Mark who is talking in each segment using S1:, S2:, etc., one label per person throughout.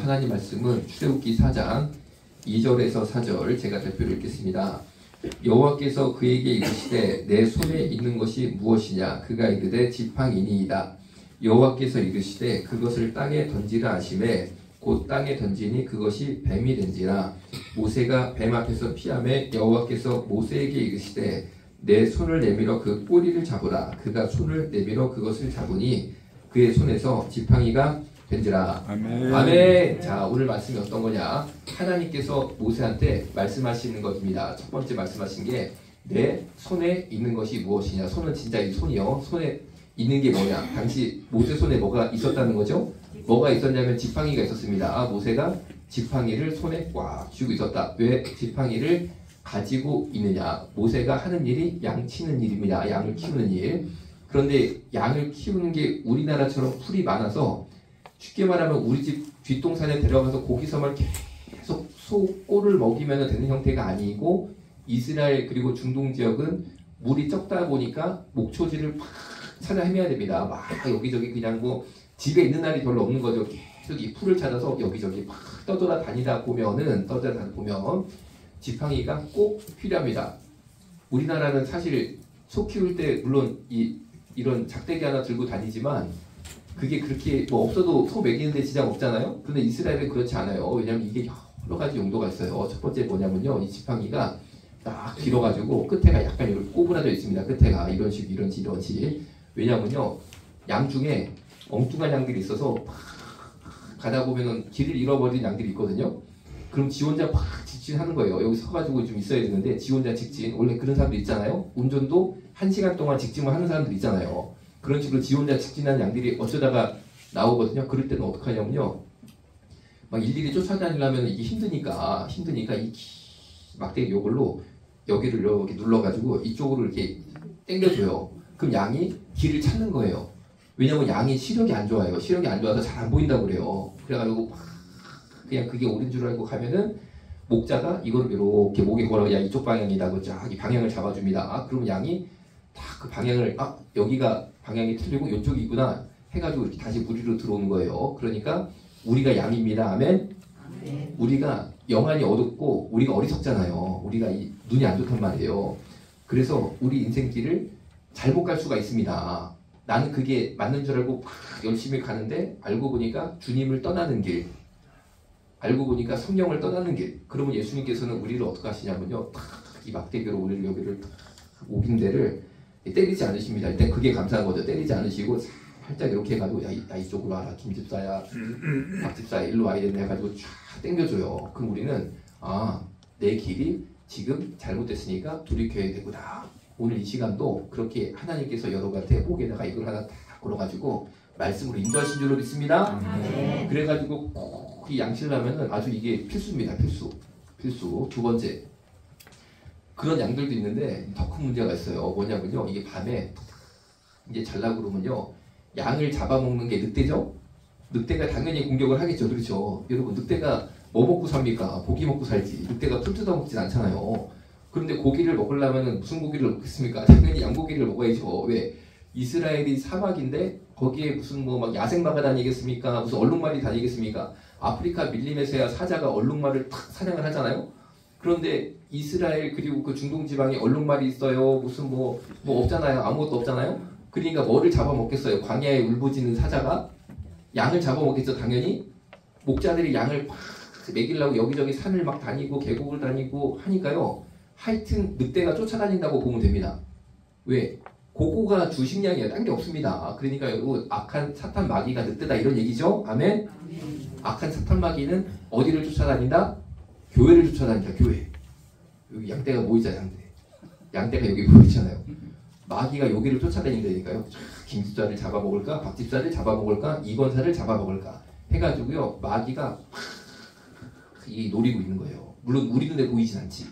S1: 하나님 말씀은 출애굽기 4장 2절에서 4절 제가 대표로 읽겠습니다. 여호와께서 그에게 이르시되 내 손에 있는 것이 무엇이냐? 그가 이르되 지팡이니이다. 여호와께서 이르시되 그것을 땅에 던지라 하시매 곧 땅에 던지니 그것이 뱀이 된지라. 모세가 뱀 앞에서 피하매 여호와께서 모세에게 이르시되 내 손을 내밀어 그 꼬리를 잡으라. 그가 손을 내밀어 그것을 잡으니 그의 손에서 지팡이가 된지라.
S2: 아멘.
S1: 아멘. 자, 오늘 말씀이 어떤 거냐? 하나님께서 모세한테 말씀하시는 것입니다. 첫 번째 말씀하신 게 내 손에 있는 것이 무엇이냐? 손은 진짜 이 손이요. 손에 있는 게 뭐냐? 당시 모세 손에 뭐가 있었다는 거죠? 뭐가 있었냐면 지팡이가 있었습니다. 모세가 지팡이를 손에 꽉 쥐고 있었다. 왜 지팡이를 가지고 있느냐? 모세가 하는 일이 양 치는 일입니다. 양을 키우는 일. 그런데 양을 키우는 게 우리나라처럼 풀이 많아서 쉽게 말하면 우리 집 뒷동산에 데려가서 고기섬을 계속 꼴을 먹이면 되는 형태가 아니고, 이스라엘 그리고 중동 지역은 물이 적다 보니까 목초지를 팍 찾아 헤매야 됩니다. 막 여기저기 그냥 뭐 집에 있는 날이 별로 없는 거죠. 계속 이 풀을 찾아서 여기저기 막 떠돌아다니다 보면 지팡이가 꼭 필요합니다. 우리나라는 사실 소 키울 때 물론 이런 작대기 하나 들고 다니지만 그게 그렇게 뭐 없어도 소 먹이는데 지장 없잖아요. 그런데 이스라엘은 그렇지 않아요. 왜냐면 이게 여러 가지 용도가 있어요. 첫 번째 뭐냐면요, 이 지팡이가 딱 길어가지고 끝에가 약간 이렇게 꼬부라져 있습니다. 끝에가 이런 식. 왜냐면요, 양 중에 엉뚱한 양들이 있어서 가다 보면은 길을 잃어버린 양들이 있거든요. 그럼 지 혼자 팍 직진하는 거예요. 여기 서가지고 좀 있어야 되는데 지 혼자 직진. 원래 그런 사람들 있잖아요. 운전도 1시간 동안 직진만 하는 사람들 있잖아요. 그런 식으로 지 혼자 직진하는 양들이 어쩌다가 나오거든요. 그럴 때는 어떡하냐면요, 막 일일이 쫓아다니려면 이게 힘드니까 이 막대기 요걸로 여기를 이렇게 눌러가지고 이쪽으로 이렇게 당겨줘요. 그럼 양이 길을 찾는 거예요. 왜냐면 양이 시력이 안 좋아요. 시력이 안 좋아서 잘 안 보인다고 그래요. 그래가지고 그냥 그게 옳은 줄 알고 가면은 목자가 이걸 이렇게 목에 걸어, 야 이쪽 방향이다. 쫙 이 방향을 잡아줍니다. 그러면 양이 딱 그 방향을, 여기가 방향이 틀리고 이쪽이구나 해가지고 이렇게 다시 무리로 들어오는 거예요. 그러니까 우리가 양입니다. 아멘. 우리가 영안이 어둡고 우리가 어리석잖아요. 우리가 눈이 안 좋단 말이에요. 그래서 우리 인생길을 잘못 갈 수가 있습니다. 나는 그게 맞는 줄 알고 막 열심히 가는데 알고 보니까 주님을 떠나는 길, 알고 보니까 성령을 떠나는 길. 그러면 예수님께서는 우리를 어떻게 하시냐면요, 이 막대기로 우리를 여기를 오빙대를 때리지 않으십니다. 일단 그게 감사한 거죠. 때리지 않으시고 살짝 이렇게 해가지고 야 이쪽으로 와라, 김집사야, 박집사야, 일로 와야 된다 해가지고 쫙 당겨줘요. 그럼 우리는 내 길이 지금 잘못됐으니까 돌이켜야 되구나. 오늘 이 시간도 그렇게 하나님께서 여러분한테 목에다가 이걸 하나 딱 걸어가지고 말씀으로 인도하신 줄로 믿습니다. 그래가지고 꼭 이 양치려면은 아주 이게 필수입니다. 필수. 두 번째, 그런 양들도 있는데 더 큰 문제가 있어요. 뭐냐면요, 이게 밤에 이제 잘라고 그러면요, 양을 잡아먹는 게 늑대죠? 늑대가 당연히 공격을 하겠죠. 그렇죠? 여러분, 늑대가 뭐 먹고 삽니까? 고기 먹고 살지. 늑대가 풀 뜯어 먹진 않잖아요. 그런데 고기를 먹으려면 무슨 고기를 먹겠습니까? 당연히 양고기를 먹어야죠. 왜? 이스라엘이 사막인데 거기에 무슨 뭐 막 야생마가 다니겠습니까? 무슨 얼룩말이 다니겠습니까? 아프리카 밀림에서야 사자가 얼룩말을 탁 사냥을 하잖아요. 그런데 이스라엘 그리고 그 중동 지방에 얼룩말이 있어요. 무슨 뭐 없잖아요. 아무것도 없잖아요. 그러니까 뭐를 잡아먹겠어요? 광야에 울부짖는 사자가 양을 잡아먹겠죠. 당연히 목자들이 양을 팍 먹이려고 여기저기 산을 막 다니고 계곡을 다니고 하니까요, 하여튼 늑대가 쫓아다닌다고 보면 됩니다. 왜? 그거가 주식량이에요. 딴 게 없습니다. 그러니까 여러분, 악한 사탄 마귀가 늑대다 이런 얘기죠. 아멘. 악한 사탄 마귀는 어디를 쫓아다닌다? 교회를 쫓아다닌다. 교회. 여기 양떼가 보이잖아요. 양떼가 여기 보이잖아요. 마귀가 여기를 쫓아다닌다니까요. 김집사를 잡아먹을까? 박집사를 잡아먹을까? 이권사를 잡아먹을까? 해가지고요, 마귀가 이 노리고 있는 거예요. 물론 우리 눈에 보이진 않지.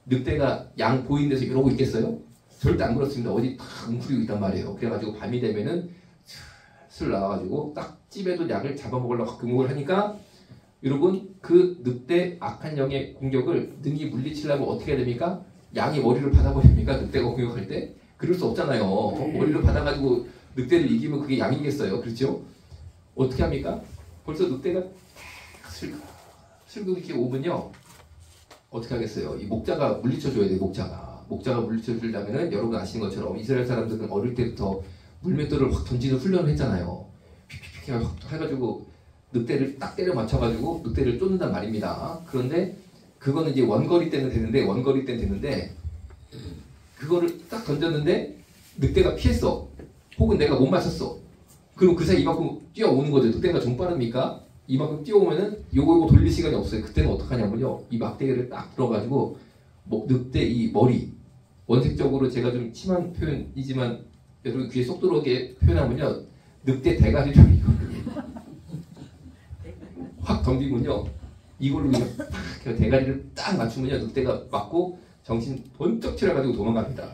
S1: 늑대가 양 보이는 데서 이러고 있겠어요? 절대 안 그렇습니다. 어디 탁 웅크리고 있단 말이에요. 그래가지고 밤이 되면은 슬 나와가지고 딱 집에도 양을 잡아먹으려고 금목을 하니까, 여러분, 그 늑대 악한 영의 공격을 능히 물리치려면 어떻게 해야 됩니까? 양이 머리를 받아버립니까? 늑대가 공격할 때? 그럴 수 없잖아요. 머리를 받아가지고 늑대를 이기면 그게 양이겠어요. 그렇죠? 어떻게 합니까? 벌써 늑대가 슬금 이렇게 오면요 어떻게 하겠어요? 이 목자가 물리쳐줘야 돼요. 목자가 물리쳐주려면은 여러분 아시는 것처럼 이스라엘 사람들은 어릴 때부터 물맷돌을 확 던지는 훈련을 했잖아요. 픽픽픽 해가지고 늑대를 딱 때려 맞춰가지고 늑대를 쫓는단 말입니다. 그런데 그거는 이제 원거리 때는 되는데 그거를 딱 던졌는데 늑대가 피했어. 혹은 내가 못 맞췄어. 그럼 그 사이 이만큼 뛰어오는 거죠. 늑대가 좀 빠릅니까? 이만큼 뛰어오면은 요거 돌릴 시간이 없어요. 그때는 어떡하냐면요. 이 막대기를 딱 들어가지고 늑대 이 머리 원색적으로 제가 좀 심한 표현이지만 여러분 귀에 쏙 들어오게 표현하면요. 늑대 대가리를 확 던지면요. 이걸로 그냥 딱 대가리를 딱 맞추면요. 늑대가 맞고 정신 번쩍 차려가지고 도망갑니다.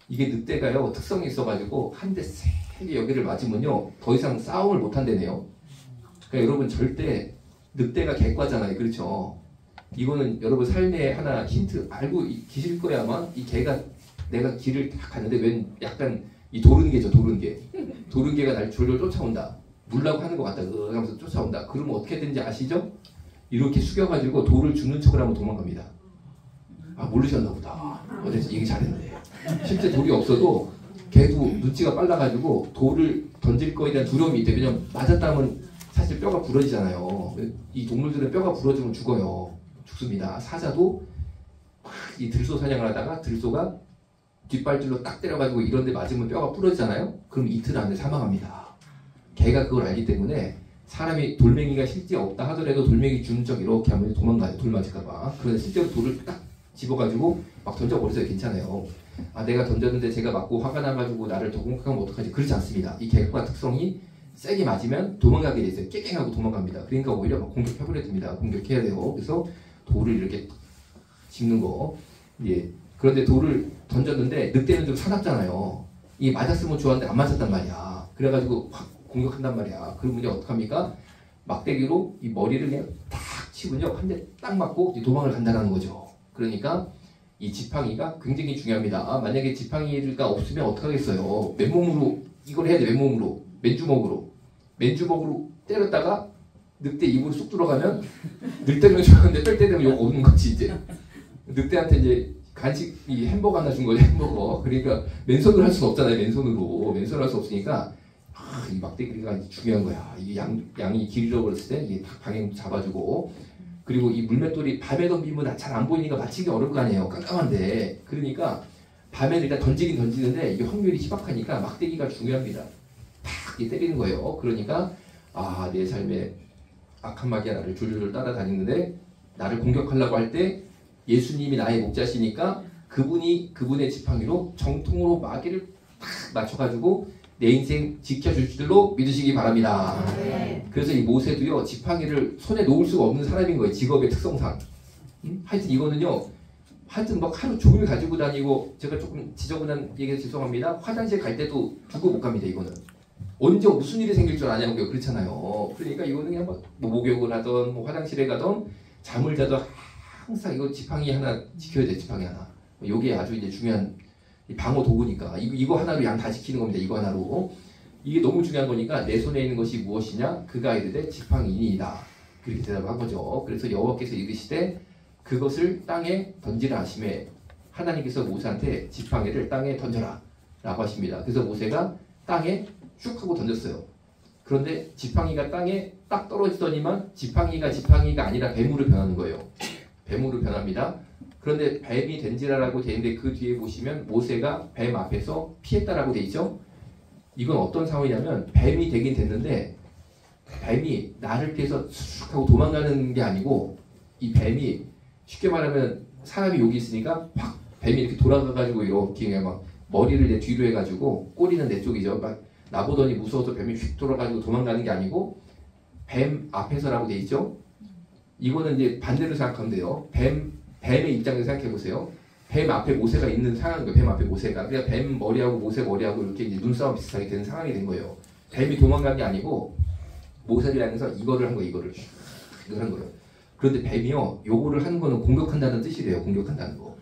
S1: 이게 늑대가요. 특성이 있어가지고 한 대 세게 여기를 맞으면요. 더 이상 싸움을 못 한다네요. 그러니까 여러분 절대 늑대가 개과잖아요. 그렇죠? 이거는 여러분 삶의 하나 힌트 알고 계실 거야 아마. 이 개가 내가 길을 딱 가는데 웬 약간 이 도른개죠. 도른개가 날 졸졸 쫓아온다. 물라고 하는 것 같다. 하면서 쫓아온다. 그러면 어떻게 되는지 아시죠? 이렇게 숙여가지고 돌을 주는 척을 하면 도망갑니다. 아 모르셨나 보다. 어제서 얘기 잘했는데. 실제 돌이 없어도 개도 눈치가 빨라가지고 돌을 던질 거에 대한 두려움이 있대. 왜냐면 맞았다면 사실 뼈가 부러지잖아요. 이 동물들은 뼈가 부러지면 죽습니다. 사자도 이 들소 사냥을 하다가 들소가 뒷발질로 딱 때려가지고 이런데 맞으면 뼈가 부러지잖아요. 그럼 이틀 안에 사망합니다. 개가 그걸 알기 때문에 사람이 돌멩이가 실제 없다 하더라도 돌멩이 주는 척 이렇게 하면 도망가요. 돌 맞을까봐. 그런데 실제로 돌을 딱 집어가지고 막 던져버리세요. 괜찮아요. 아 내가 던졌는데 제가 맞고 화가 나가지고 나를 더 공격하면 어떡하지? 그렇지 않습니다. 이 개과 특성이 세게 맞으면 도망가게 돼 있어요. 깨갱하고 도망갑니다. 그러니까 오히려 막 공격해버려야 됩니다. 공격해야 돼요. 그래서 돌을 이렇게 짚는 거. 예. 그런데 돌을 던졌는데 늑대는 좀 사납잖아요. 이 맞았으면 좋았는데 안 맞았단 말이야. 그래가지고 확 공격한단 말이야. 그러면 어떡합니까? 막대기로 이 머리를 그냥 탁 치고요. 한 대 딱 맞고 도망을 간다는 거죠. 그러니까 이 지팡이가 굉장히 중요합니다. 만약에 지팡이가 없으면 어떡하겠어요? 맨몸으로 이걸 해야 돼. 맨주먹으로 때렸다가 늑대 입으로 쑥 들어가면 늑대는 좋아하는데 뺄 때 되면 욕 오는 거지 이제. 늑대한테 이제 간식 이 햄버거 하나 준 거죠. 햄버거. 그러니까 맨손으로 할 수는 없잖아요. 맨손으로 할 수 없으니까 이 막대기가 중요한 거야. 이게 양이 길어 버렸을 때 이게 방향 잡아주고. 그리고 이 물맷돌이 밤에 던지면 잘 안 보이니까 맞히기 어려울 거 아니에요. 깜깜한데. 그러니까 밤에 일단 던지긴 던지는데 이게 확률이 희박하니까 막대기가 중요합니다. 탁 때리는 거예요. 그러니까 아, 내 삶에 악한 마귀가 나를 줄줄줄 따라다니는데 나를 공격하려고 할 때 예수님이 나의 목자시니까 그분의 지팡이로 정통으로 마귀를 탁 맞춰가지고 내 인생 지켜줄 줄로 믿으시기 바랍니다. 네. 그래서 이 모세도요 지팡이를 손에 놓을 수가 없는 사람인 거예요. 직업의 특성상. 하여튼 이거는요 하여튼 막 하루 종일 가지고 다니고 제가 조금 지저분한 얘기해서 죄송합니다. 화장실 갈 때도 두고 못 갑니다. 이거는 언제 무슨 일이 생길 줄 아냐고요. 그렇잖아요. 그러니까 이거는 그냥 뭐 목욕을 하던 뭐 화장실에 가던 잠을 자던 항상 이거 지팡이 하나 지켜야 돼. 지팡이 하나. 이게 아주 이제 중요한 방어 도구니까 이거 하나로 양 다 지키는 겁니다. 이거 하나로. 이게 너무 중요한 거니까 내 손에 있는 것이 무엇이냐? 그가 이르되 지팡이니이다. 그렇게 대답을 한 거죠. 그래서 여호와께서 이르시되 그것을 땅에 던지라 하심에 하나님께서 모세한테 지팡이를 땅에 던져라 라고 하십니다. 그래서 모세가 땅에 쭉 하고 던졌어요. 그런데 지팡이가 땅에 딱 떨어지더니만 지팡이가 아니라 뱀으로 변하는 거예요. 뱀으로 변합니다. 그런데 뱀이 된지라라고 되어 있는데 그 뒤에 보시면 모세가 뱀 앞에서 피했다라고 되어 있죠. 이건 어떤 상황이냐면 뱀이 되긴 됐는데 뱀이 나를 피해서 쑥 하고 도망가는 게 아니고 이 뱀이 쉽게 말하면 사람이 여기 있으니까 확 뱀이 이렇게 돌아가가지고 이렇게 그냥 막 머리를 내 뒤로 해가지고 꼬리는 내 쪽이죠. 막 나보더니 무서워서 뱀이 휙 돌아가지고 도망가는 게 아니고 뱀 앞에서라고 돼 있죠. 이거는 이제 반대로 생각하면 돼요. 뱀의 입장에서 생각해 보세요. 뱀 앞에 모세가 있는 상황인 거예요. 뱀 앞에 모세가. 그러니까 뱀 머리하고 모세 머리하고 이렇게 이제 눈싸움 비슷하게 되는 상황이 된 거예요. 뱀이 도망간 게 아니고 모세를 향해서 이거를 한 거예요. 이거를 한 거예요. 그런데 뱀이요, 요거를 하는 거는 공격한다는 뜻이래요. 공격한다는 거.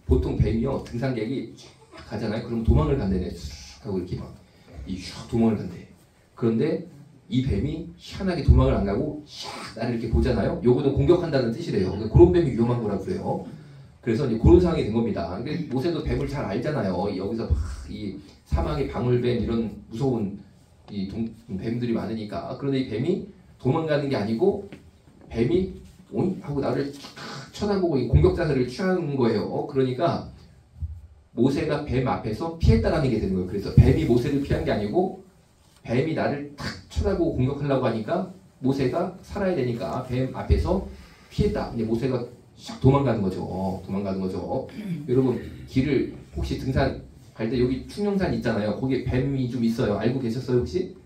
S1: 보통 뱀이요, 등산객이 쫙 가잖아요. 그럼 도망을 간대네. 슉 하고 이렇게 막 이 슉 도망을 간대. 그런데 이 뱀이 희한하게 도망을 안 가고 샥 나를 이렇게 보잖아요. 요거는 공격한다는 뜻이래요. 그런 뱀이 위험한 거라고 그래요. 그래서 이제 그런 상황이 된 겁니다. 모세도 뱀을 잘 알잖아요. 여기서 막 이 사막의 방울뱀 이런 무서운 이 뱀들이 많으니까. 그런데 이 뱀이 도망가는 게 아니고 뱀이 오잉 하고 나를 쳐다보고 이 공격 자세를 취하는 거예요. 그러니까 모세가 뱀 앞에서 피했다라는 게 되는 거예요. 그래서 뱀이 모세를 피한 게 아니고 뱀이 나를 탁 쳐다보고 공격하려고 하니까 모세가 살아야 되니까 뱀 앞에서 피했다. 근데 모세가 샥 도망가는 거죠. 도망가는 거죠. 여러분 길을 혹시 등산 갈 때 여기 충령산 있잖아요. 거기에 뱀이 좀 있어요. 알고 계셨어요 혹시?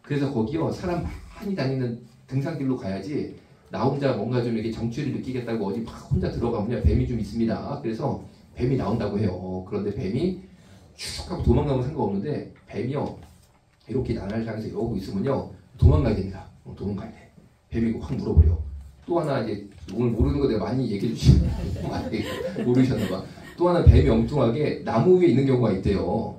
S1: 그래서 거기요 사람 많이 다니는 등산길로 가야지 나 혼자 뭔가 좀 이렇게 정취를 느끼겠다고 어디 막 혼자 들어가면 뱀이 좀 있습니다. 그래서 뱀이 나온다고 해요. 그런데 뱀이 슉 하고 도망가면 상관없는데 뱀이요 이렇게 나를 향해서 이러고 있으면요 도망가야 됩니다. 도망가야 돼. 뱀이 확 물어버려. 또 하나 이제 오늘 모르는 거 내가 많이 얘기해 주시면 많이 모르셨나봐. 또 하나 뱀이 엉뚱하게 나무 위에 있는 경우가 있대요.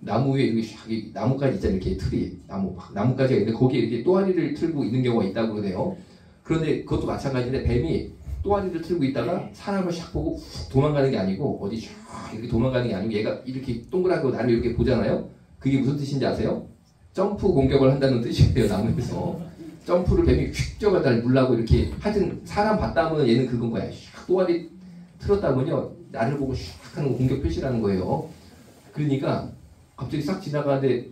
S1: 나무 위에 이렇게 나뭇가지 있잖아요. 이렇게 틀이 나뭇가지가 있는데 거기에 이렇게 또아리를 틀고 있는 경우가 있다고 그러네요. 그런데 그것도 마찬가지인데 뱀이 또아리를 틀고 있다가 사람을 샥 보고 훅 도망가는 게 아니고 어디 쫙 이렇게 도망가는 게 아니고 얘가 이렇게 동그랗게 나를 이렇게 보잖아요. 그게 무슨 뜻인지 아세요? 점프 공격을 한다는 뜻이에요. 나무에서 점프를 뱀이 휙 뛰어가다 물라고 이렇게 하여튼 사람 봤다 하면 얘는 그건 거야. 샥 또아리 틀었다면요 나를 보고 샥 하는 공격 표시라는 거예요. 그러니까 갑자기 싹 지나가는데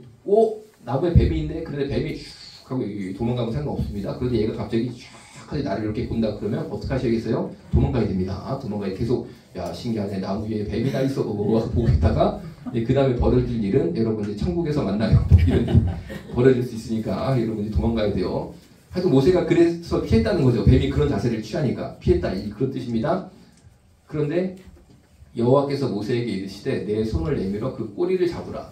S1: 나무에 뱀이 있네. 그런데 뱀이 슉 하고 도망가면 상관없습니다. 그런데 얘가 갑자기 슉 하고 나를 이렇게 본다 그러면 어떻게 하셔야겠어요? 도망가야 됩니다. 도망가야 계속 야 신기하네 나무 위에 뱀이 다 있어 보고 있다가 그 다음에 벌어질 일은 여러분들 천국에서 만나요. 이런 일 벌어질 수 있으니까 여러분들이 도망가야 돼요. 하여튼 모세가 그래서 피했다는 거죠. 뱀이 그런 자세를 취하니까 피했다 그런 뜻입니다. 그런데 여호와께서 모세에게 이르시되 내 손을 내밀어 그 꼬리를 잡으라.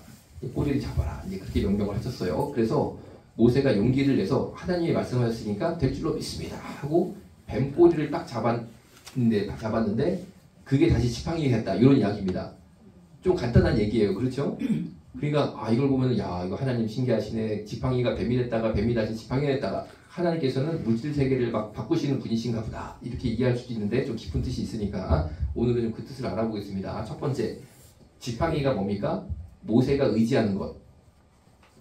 S1: 꼬리를 잡아라. 이제 그렇게 명령을 하셨어요. 그래서 모세가 용기를 내서 하나님이 말씀하셨으니까 될 줄로 믿습니다 하고 뱀 꼬리를 딱 잡았는데 그게 다시 지팡이가 됐다. 이런 이야기입니다. 좀 간단한 얘기예요. 그렇죠? 그러니까 이걸 보면 야 이거 하나님 신기하시네. 지팡이가 뱀이 됐다가 뱀이 다시 지팡이가 됐다가 하나님께서는 물질 세계를 막 바꾸시는 분이신가 보다. 이렇게 이해할 수도 있는데 좀 깊은 뜻이 있으니까 오늘은 좀 그 뜻을 알아보겠습니다. 첫 번째, 지팡이가 뭡니까? 모세가 의지하는 것.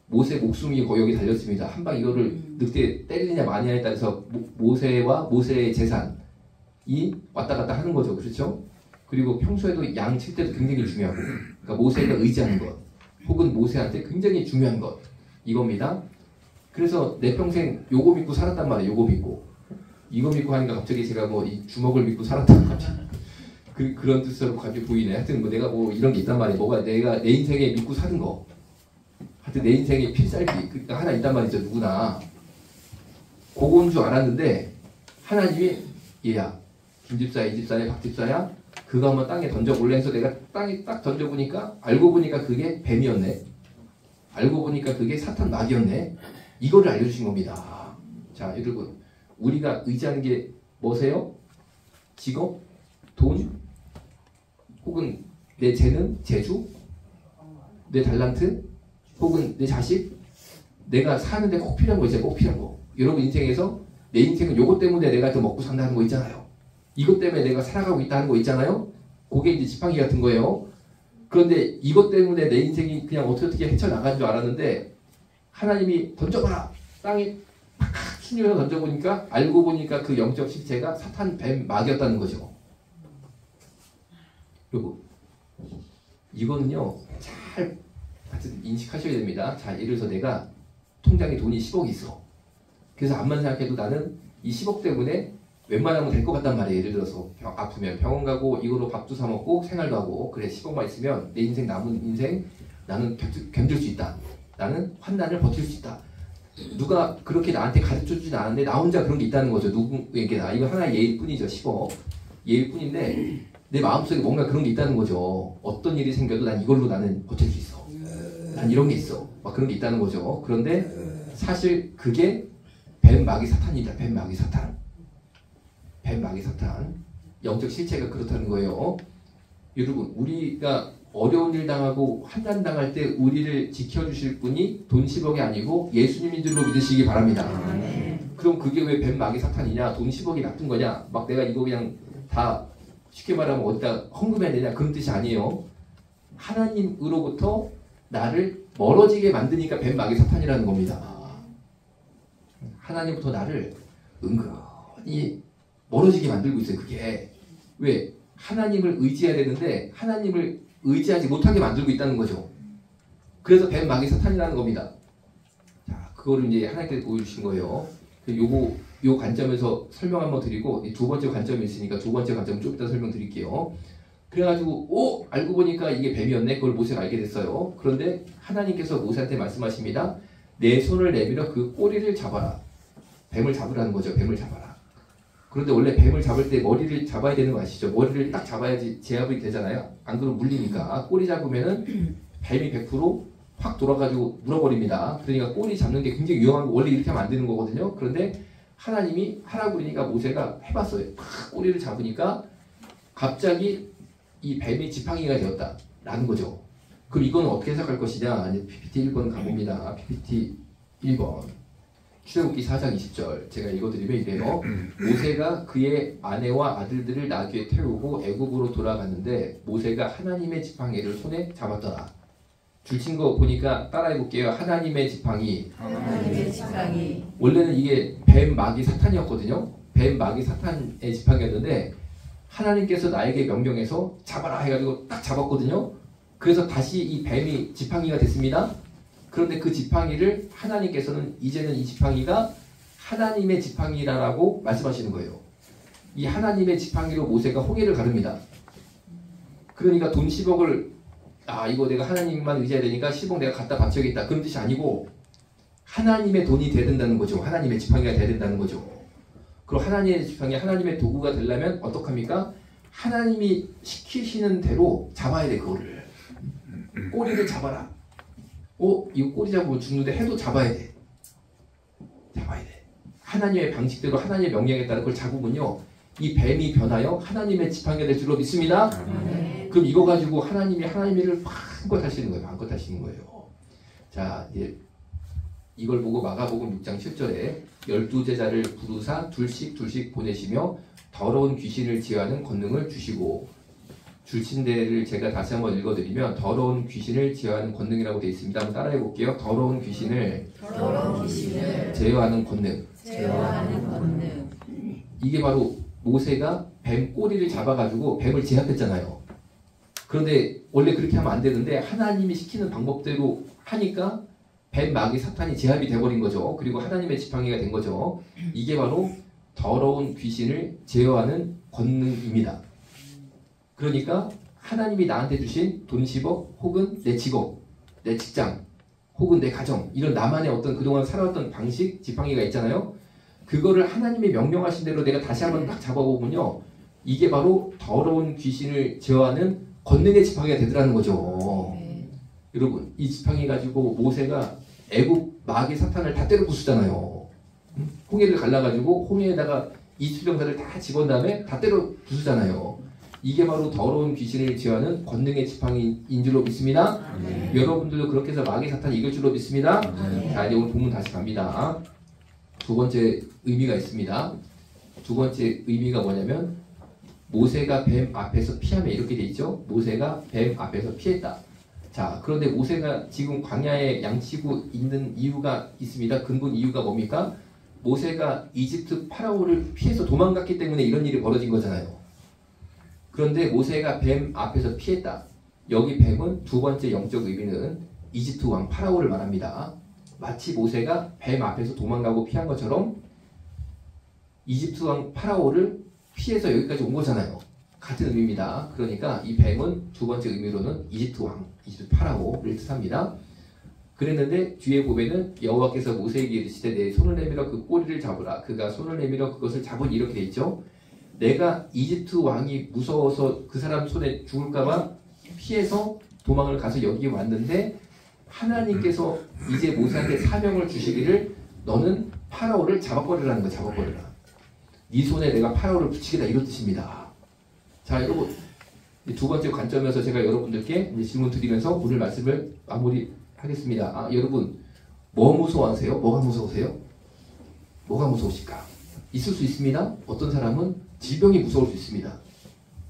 S1: 모세 목숨이 거기 여기 달렸습니다. 한 방 이거를 늑대 때리느냐 마느냐에 따라서 모세와 모세의 재산이 왔다 갔다 하는 거죠. 그렇죠? 그리고 평소에도 양 칠 때도 굉장히 중요하고 그러니까 모세가 의지하는 것 혹은 모세한테 굉장히 중요한 것 이겁니다. 그래서 내 평생 요거 믿고 살았단 말이에요. 요거 믿고 이거 믿고 하니까 갑자기 제가 뭐 이 주먹을 믿고 살았다고 갑자기 그런 뜻으로 갑자기 보이네. 하여튼 뭐 내가 뭐 이런 게 있단 말이에요. 뭐가 내가 내 인생에 믿고 사는 거 하여튼 내 인생에 필살기 그러니까 하나 있단 말이죠. 누구나 그건 줄 알았는데 하나님이 얘야 김집사야 이집사야 박집사야 그거 한번 땅에 던져볼래 해서 내가 땅에 딱 던져보니까 알고 보니까 그게 뱀이었네. 알고 보니까 그게 사탄 마귀였네. 이거를 알려주신 겁니다. 자 여러분 우리가 의지하는 게 뭐세요? 직업? 돈? 혹은 내 재능? 재주? 내 달란트? 혹은 내 자식? 내가 사는데 꼭 필요한 거 있잖아요. 꼭 필요한 거. 여러분 인생에서 내 인생은 요것 때문에 내가 더 먹고 산다는 거 있잖아요. 이것 때문에 내가 살아가고 있다는 거 있잖아요. 그게 이제 지팡이 같은 거예요. 그런데 이것 때문에 내 인생이 그냥 어떻게 헤쳐나간 줄 알았는데 하나님이 던져봐라. 땅에 팍 순위로 던져보니까 알고 보니까 그 영적 실체가 사탄 뱀 마귀였다는 거죠. 그리고 이거는요 잘 인식하셔야 됩니다. 자 예를 들어서 내가 통장에 돈이 10억이 있어. 그래서 암만 생각해도 나는 이 10억 때문에 웬만하면 될 것 같단 말이에요. 예를 들어서 아프면 병원 가고 이거로 밥도 사 먹고 생활도 하고 그래 10억만 있으면 내 인생 남은 인생 나는 견딜 수 있다. 나는 환난을 버틸 수 있다. 누가 그렇게 나한테 가르쳐주진 않았는데 나 혼자 그런 게 있다는 거죠. 누구에게나. 이거 하나의 예일 뿐이죠. 10억. 예일 뿐인데 내 마음속에 뭔가 그런 게 있다는 거죠. 어떤 일이 생겨도 난 이걸로 나는 버틸 수 있어. 난 이런 게 있어. 막 그런 게 있다는 거죠. 그런데 사실 그게 뱀 마귀 사탄이다. 뱀 마귀 사탄. 뱀 마귀 사탄. 영적 실체가 그렇다는 거예요. 여러분 우리가 어려운 일 당하고 환난 당할 때 우리를 지켜주실 분이 돈 10억이 아니고 예수님인 줄로 믿으시기 바랍니다. 그럼 그게 왜 뱀 마귀 사탄이냐? 돈 10억이 나쁜 거냐? 막 내가 이거 그냥 다 쉽게 말하면 어디다 헌금해야 되냐? 그런 뜻이 아니에요. 하나님으로부터 나를 멀어지게 만드니까 뱀 마귀 사탄이라는 겁니다. 하나님부터 나를 은근히 멀어지게 만들고 있어요. 그게 왜? 하나님을 의지해야 되는데 하나님을 의지하지 못하게 만들고 있다는 거죠. 그래서 뱀 마귀 사탄이라는 겁니다. 자, 그거를 이제 하나님께서 보여주신 거예요. 요 관점에서 설명 한번 드리고 두 번째 관점이 있으니까 두 번째 관점 좀 이따 설명드릴게요. 그래가지고 알고 보니까 이게 뱀이었네. 그걸 모세가 알게 됐어요. 그런데 하나님께서 모세한테 말씀하십니다. 내 손을 내밀어 그 꼬리를 잡아라. 뱀을 잡으라는 거죠. 뱀을 잡아라. 그런데 원래 뱀을 잡을 때 머리를 잡아야 되는 거 아시죠? 머리를 딱 잡아야지 제압이 되잖아요. 안 그러면 물리니까. 꼬리 잡으면은 뱀이 100% 확 돌아가지고 물어버립니다. 그러니까 꼬리 잡는 게 굉장히 위험한 거, 원래 이렇게 하면 안 되는 거거든요. 그런데 하나님이 하라고 그러니까 모세가 해봤어요. 팍 꼬리를 잡으니까 갑자기 이 뱀이 지팡이가 되었다라는 거죠. 그럼 이건 어떻게 해석할 것이냐? 이제 PPT 1번 가봅니다. PPT 1번. 출애굽기 4장 20절 제가 읽어드리면 이래요. 모세가 그의 아내와 아들들을 나귀에 태우고 애굽으로 돌아갔는데 모세가 하나님의 지팡이를 손에 잡았더라. 줄친 거 보니까 따라해볼게요. 하나님의 지팡이.
S2: 하나님의 지팡이.
S1: 원래는 이게 뱀 마귀 사탄이었거든요. 뱀 마귀 사탄의 지팡이였는데 하나님께서 나에게 명령해서 잡아라 해가지고 딱 잡았거든요. 그래서 다시 이 뱀이 지팡이가 됐습니다. 그런데 그 지팡이를 하나님께서는 이제는 이 지팡이가 하나님의 지팡이라고 말씀하시는 거예요. 이 하나님의 지팡이로 모세가 홍해를 가릅니다. 그러니까 돈 10억을 이거 내가 하나님만 의지해야 되니까 10억 내가 갖다 바쳐야겠다. 그런 뜻이 아니고 하나님의 돈이 돼야 된다는 거죠. 하나님의 지팡이가 돼야 된다는 거죠. 그럼 하나님의 지팡이, 하나님의 도구가 되려면 어떡합니까? 하나님이 시키시는 대로 잡아야 돼. 그거를. 꼬리를 잡아라. 이거 꼬리 잡으면 죽는데 해도 잡아야 돼. 잡아야 돼. 하나님의 방식대로 하나님의 명령에 따라 그걸 잡으면요. 이 뱀이 변하여 하나님의 지팡이가 될 줄로 믿습니다. 그럼 이거 가지고 하나님을 마음껏 하시는 거예요. 마음껏 하시는 거예요. 자, 이제 이걸 보고 마가복음 6장 7절에 12제자를 부르사 둘씩 보내시며 더러운 귀신을 제어하는 권능을 주시고 줄친 데를 제가 다시 한번 읽어드리면 더러운 귀신을 제어하는 권능이라고 되어 있습니다. 한번 따라해 볼게요. 더러운 귀신을 제어하는 권능. 이게 바로 모세가 뱀 꼬리를 잡아가지고 뱀을 제압했잖아요. 그런데 원래 그렇게 하면 안 되는데 하나님이 시키는 방법대로 하니까 뱀 마귀 사탄이 제압이 돼버린 거죠. 그리고 하나님의 지팡이가 된 거죠. 이게 바로 더러운 귀신을 제어하는 권능입니다. 그러니까 하나님이 나한테 주신 돈 10억 혹은 내 직업, 내 직장 혹은 내 가정 이런 나만의 어떤 그동안 살아왔던 방식, 지팡이가 있잖아요. 그거를 하나님이 명령하신 대로 내가 다시 한번 딱 잡아보면요. 이게 바로 더러운 귀신을 제어하는 권능의 지팡이가 되더라는 거죠. 여러분 이 지팡이 가지고 모세가 애굽 마귀 사탄을 다 때려 부수잖아요. 홍해를 갈라가지고 홍해에다가 이수병사를 다 집어넣은 다음에 다 때려 부수잖아요. 이게 바로 더러운 귀신을 제어하는 권능의 지팡이인 줄로 믿습니다. 여러분들도 그렇게 해서 마귀 사탄 이길 줄로 믿습니다. 자, 이제 오늘 본문 다시 갑니다. 두 번째 의미가 있습니다. 두 번째 의미가 뭐냐면 모세가 뱀 앞에서 피하면 이렇게 돼 있죠. 모세가 뱀 앞에서 피했다. 자, 그런데 모세가 지금 광야에 양치고 있는 이유가 있습니다. 근본 이유가 뭡니까? 모세가 이집트 파라오를 피해서 도망갔기 때문에 이런 일이 벌어진 거잖아요. 그런데 모세가 뱀 앞에서 피했다. 여기 뱀은 두 번째 영적 의미는 이집트 왕 파라오를 말합니다. 마치 모세가 뱀 앞에서 도망가고 피한 것처럼 이집트 왕 파라오를 피해서 여기까지 온 거잖아요. 같은 의미입니다. 그러니까 이 뱀은 두 번째 의미로는 이집트 왕, 이집트 파라오를 뜻합니다. 그랬는데 뒤에 보면은 여호와께서 모세에게 이르시되 내 손을 내밀어 그 꼬리를 잡으라. 그가 손을 내밀어 그것을 잡으니 이렇게 돼 있죠. 내가 이집트 왕이 무서워서 그 사람 손에 죽을까봐 피해서 도망을 가서 여기 왔는데 하나님께서 이제 모세한테 사명을 주시기를 너는 파라오를 잡아버리라는 거. 잡아버리라. 네 손에 내가 파라오를 붙이겠다 이런 뜻입니다. 자, 여러분 두 번째 관점에서 제가 여러분들께 이제 질문 드리면서 오늘 말씀을 마무리하겠습니다. 여러분 뭐 무서워하세요? 뭐가 무서우세요? 뭐가 무서우실까? 있을 수 있습니다. 어떤 사람은 질병이 무서울 수 있습니다.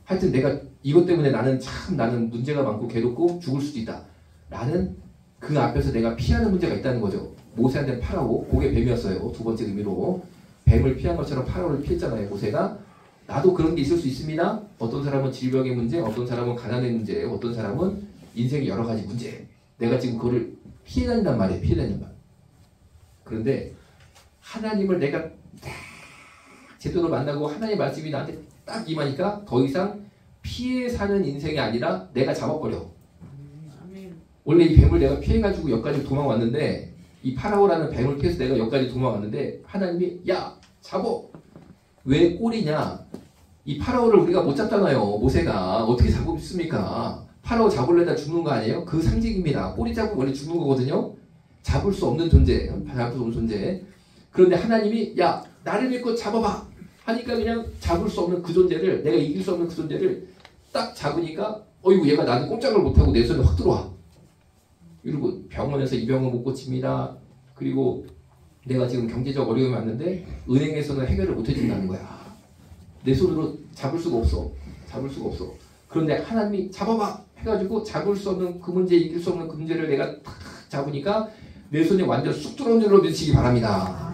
S1: 하여튼 내가 이것 때문에 나는 문제가 많고 괴롭고 죽을 수도 있다. 라는 그 앞에서 내가 피하는 문제가 있다는 거죠. 모세한테는 파라오, 그게 뱀이었어요. 두 번째 의미로. 뱀을 피한 것처럼 파라오를 피했잖아요. 모세가. 나도 그런 게 있을 수 있습니다. 어떤 사람은 질병의 문제, 어떤 사람은 가난의 문제, 어떤 사람은 인생의 여러 가지 문제. 내가 지금 그거를 피해 다닌단 말이에요. 피해 다닌단 말. 그런데 하나님을 내가 딱 제대로 만나고 하나님의 말씀이 나한테 딱 임하니까 더 이상 피해 사는 인생이 아니라 내가 잡아버려. 원래 이 뱀을 내가 피해가지고 여기까지 도망왔는데 이 파라오라는 뱀을 피해서 내가 여기까지 도망왔는데 하나님이 야 잡어. 왜 꼬리냐? 이 파라오를 우리가 못 잡잖아요. 모세가 어떻게 잡습니까? 파라오 잡으려다 죽는 거 아니에요? 그 상징입니다. 꼬리 잡고 원래 죽는 거거든요. 잡을 수 없는 존재, 잡을 수 없는 존재. 그런데 하나님이 야 나를 믿고 잡아봐 하니까 그냥 잡을 수 없는 그 존재를, 내가 이길 수 없는 그 존재를 딱 잡으니까 어이구 얘가 나한테 꼼짝을 못하고 내 손에 확 들어와. 그리고 병원에서 이 병은 못 고칩니다. 그리고 내가 지금 경제적 어려움이 왔는데 은행에서는 해결을 못 해준다는 거야. 내 손으로 잡을 수가 없어. 잡을 수가 없어. 그런데 하나님이 잡아봐 해가지고 잡을 수 없는 그 문제, 이길 수 없는 그 문제를 내가 탁 잡으니까 내 손이 완전 쑥 들어온 줄로 믿으시기 바랍니다.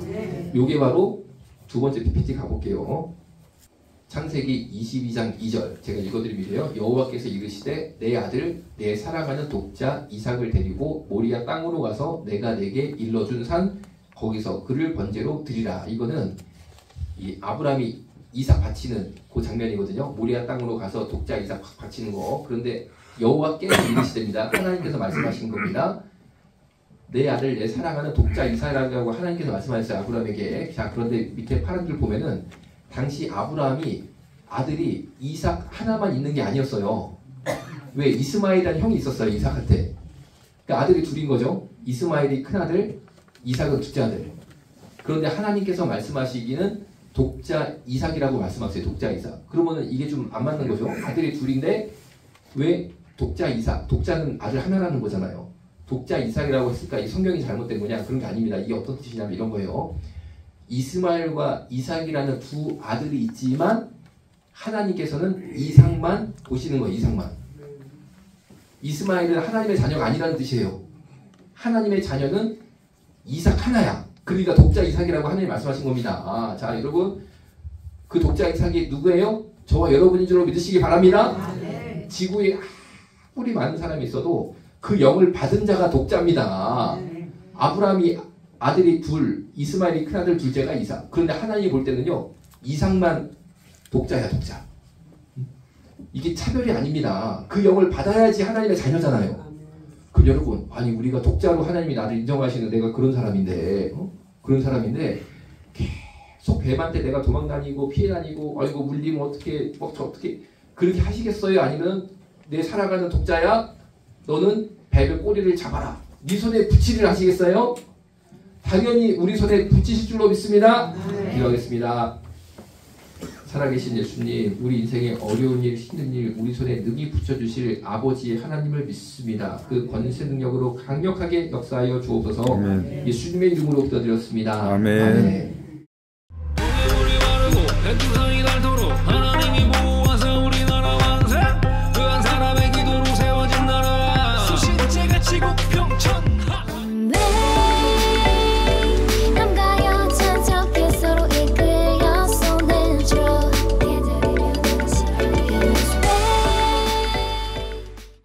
S1: 요게 바로 두 번째 PPT 가볼게요. 창세기 22장 2절 제가 읽어드리면요. 여호와께서 이르시되 내 아들 내 사랑하는 독자 이삭을 데리고 모리아 땅으로 가서 내가 내게 일러준 산 거기서 그를 번제로 드리라. 이거는 이 아브라함이 이삭 바치는 그 장면이거든요. 모리아 땅으로 가서 독자 이삭 바치는 거. 그런데 여호와께서 이르시됩니다. 하나님께서 말씀하신 겁니다. 내 아들 내 사랑하는 독자 이삭이라고 하나님께서 말씀하셨어요. 아브라함에게. 자, 그런데 밑에 파란 줄 보면은 당시 아브라함이 아들이 이삭 하나만 있는 게 아니었어요. 왜? 이스마엘이라는 형이 있었어요. 이삭한테. 그러니까 아들이 둘인 거죠. 이스마엘이 큰아들, 이삭은 둘째 아들. 그런데 하나님께서 말씀하시기는 독자 이삭이라고 말씀하세요. 독자 이삭. 그러면은 이게 좀 안 맞는 거죠. 아들이 둘인데 왜 독자 이삭? 독자는 아들 하나라는 거잖아요. 독자 이삭이라고 했을까? 이 성경이 잘못된 거냐? 그런 게 아닙니다. 이게 어떤 뜻이냐면 이런 거예요. 이스마엘과 이삭이라는 두 아들이 있지만 하나님께서는 이삭만 보시는 거예요. 이삭만. 이스마엘은 하나님의 자녀가 아니라는 뜻이에요. 하나님의 자녀는 이삭 하나야. 그러니까 독자 이삭이라고 하나님이 말씀하신 겁니다. 자, 여러분 그 독자 이삭이 누구예요? 저와 여러분인 줄로 믿으시기 바랍니다. 지구에 아무리 많은 사람이 있어도 그 영을 받은 자가 독자입니다. 아브라함이 아들이 둘, 이스마엘이 큰아들 둘째가 이삭. 그런데 하나님이 볼 때는요, 이삭만 독자야, 독자. 이게 차별이 아닙니다. 그 영을 받아야지 하나님의 자녀잖아요. 그럼 여러분, 아니 우리가 독자로 하나님이 나를 인정하시는 내가 그런 사람인데, 그런 사람인데 계속 뱀한테 내가 도망다니고 피해 다니고, 아이고 물리면 어떻게, 저 어떻게 그렇게 하시겠어요? 아니면 내 살아가는 독자야, 너는 뱀의 꼬리를 잡아라. 네 손에 붙이를 하시겠어요? 당연히 우리 손에 붙이실 줄로 믿습니다. 기도하겠습니다. 살아계신 예수님, 우리 인생의 어려운 일, 힘든 일, 우리 손에 능히 붙여주실 아버지 하나님을 믿습니다. 그 권세 능력으로 강력하게 역사하여 주옵소서. 아멘. 예수님의 이름으로 기도드렸습니다. 아멘. 아멘. 하나님이 보호하사 우리나라 완성. 그한 사람의 기도로 세워진 나라. 수신제가 지국 평천.